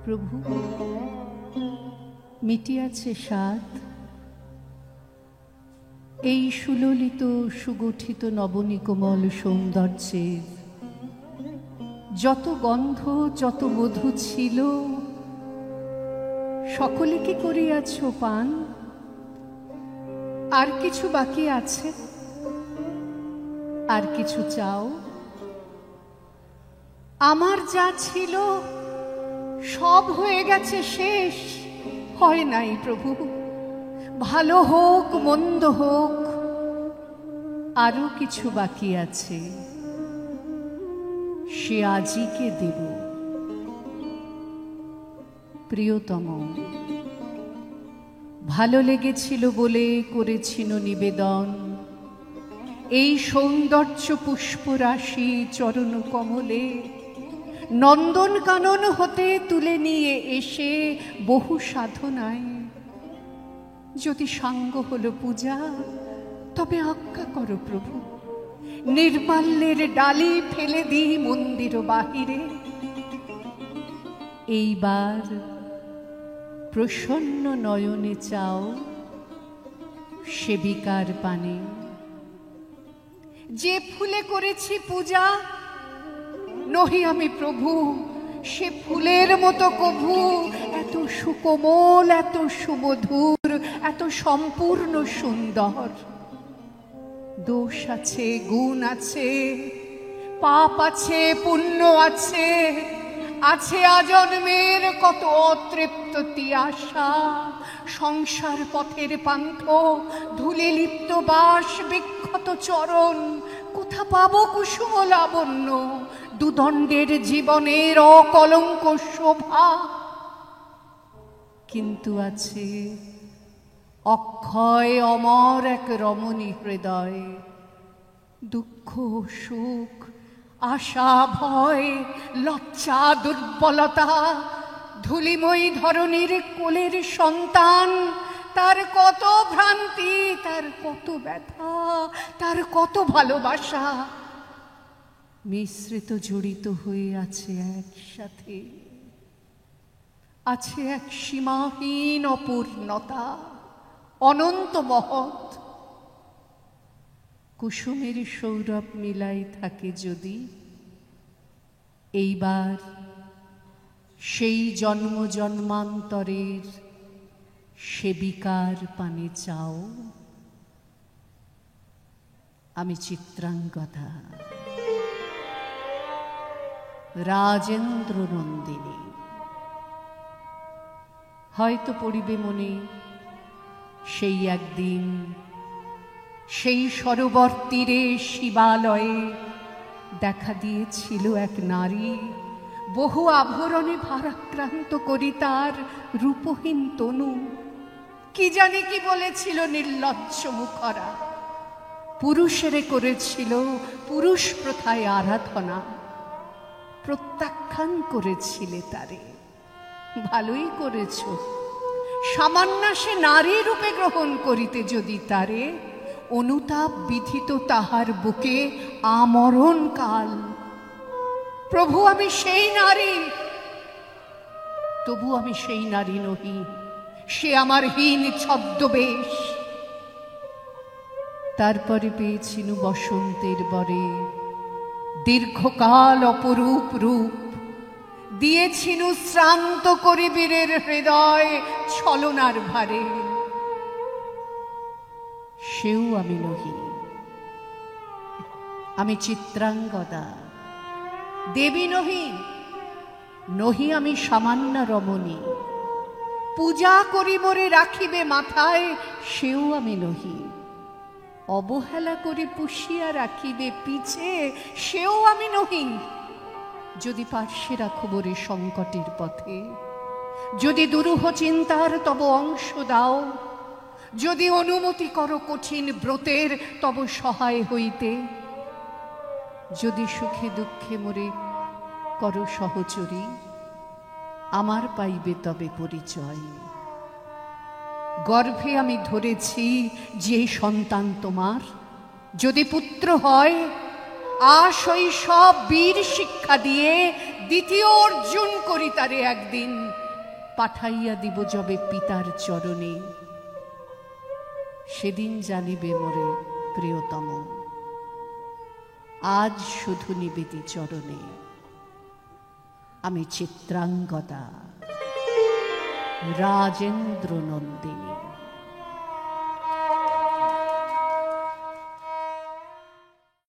প্রভু, মিটিয়াছে সাত এই সুললিত সুগঠিত নবনীকমল সৌন্দর্যের। যত গন্ধ যত মধু ছিল সকলে কি করিয়াছ পান? আর কিছু বাকি আছে? আর কিছু চাও? আমার যা ছিল সব হয়ে গেছে শেষ। হয় নাই প্রভু, ভালো হোক মন্দ হোক, আরো কিছু বাকি আছে, সে আজিকে দেব। প্রিয়তম, ভালো লেগেছিল বলে করেছিল নিবেদন এই সৌন্দর্য পুষ্পরাশি চরণ কমলে। নন্দন কানন হতে তুলে নিয়ে এসে বহু সাধনায় যদি সাঙ্গ হলো পূজা, তবে আজ্ঞা করো প্রভু, নির্মাল্যের ডালি ফেলে দিই মন্দির বাহিরে। এইবার প্রসন্ন নয়নে চাও সেবিকার পানে। যে ফুলে করেছি পূজা, নহি আমি প্রভু সে ফুলের মতো কভু এত সুকোমল, এত সুমধুর, এত সম্পূর্ণ সুন্দর। দোষ আছে, গুণ আছে, পাপ আছে, পুণ্য আছে, আছে আজন্মের কত অতৃপ্ত তিয়াসা। সংসার পথের পান্থ, ধুলে লিপ্ত বাস, বিক্ষত চরণ, কোথা পাবো কুসুম লাবণ্য? দুদণ্ডের জীবনের অকলঙ্ক শোভা। কিন্তু আছে অক্ষয় অমর এক রমণী হৃদয়। দুঃখ সুখ, আশা ভয়, লজ্জা দুর্বলতা, ধুলিময়ী ধরণীর কোলের সন্তান, তার কত ভ্রান্তি, তার কত ব্যথা, তার কত ভালোবাসা মিশ্রিত জড়িত হয়ে আছে একসাথে। আছে এক সীমাহীন অপূর্ণতা, অনন্ত মহৎ। কুসুমের সৌরভ মিলাই থাকে যদি, এইবার সেই জন্ম জন্মান্তরের সেবিকার পানে চাও। আমি চিত্রাঙ্গদা, রাজেন্দ্র নন্দিনী। হয়তো পড়িবে মনে সেই একদিন, সেই সরোবর তীরে শিবালয়ে দেখা দিয়েছিল এক নারী, বহু আভরণে ভারাক্রান্ত করি তার রূপহীন তনু। কি জানি কি বলেছিল নির্লজ্জ মুখরা, পুরুষেরে করেছিল পুরুষ প্রথায় আরাধনা। প্রত্যাখ্যান করেছিলে তারে, ভালোই করেছ। সামান্য সে নারী রূপে গ্রহণ করিতে যদি তারে, অনুতাপ বিধিত তাহার বুকে আমরণ কাল। প্রভু, আমি সেই নারী, তবু আমি সেই নারী নহি, সে আমার হীন ছদ্মবেশ। তারপরে পেয়েছিনু বসন্তের বরে দীর্ঘকাল অপরূপ রূপ, দিয়েছিনু শ্রান্ত করিবীরের হৃদয় ছলনার ভারে। সেও আমি নহি, আমি চিত্রাঙ্গদা, দেবী নহি, নহি আমি সামান্য রমণী। পূজা করিবরে রাখিবে মাথায়, সেও আমি নহি। অবহেলা করে পুষিয়া রাখিবে পিছে, সেও আমি নহি। যদি পার্শ্বে রাখো বরে সংকটের পথে, যদি দুরূহ চিন্তার তব অংশ দাও, যদি অনুমতি করো কঠিন ব্রতের তব সহায় হইতে, যদি সুখে দুঃখে মোরে করো সহচরী, আমার পাইবে তবে পরিচয়। গর্ভে আমি ধরেছি যে সন্তান তোমার, যদি পুত্র হয় আশৈশব বীর শিক্ষা দিয়ে দ্বিতীয় অর্জুন করি তারে একদিন, পাঠাইয়া দিব যবে পিতার চরণে। সেদিন জানিবে মোরে প্রিয়তম, আজ শুধু নিবেদি চরণে। আমি চিত্রাঙ্গদা, রাজেন্দ্র নন্দিনী।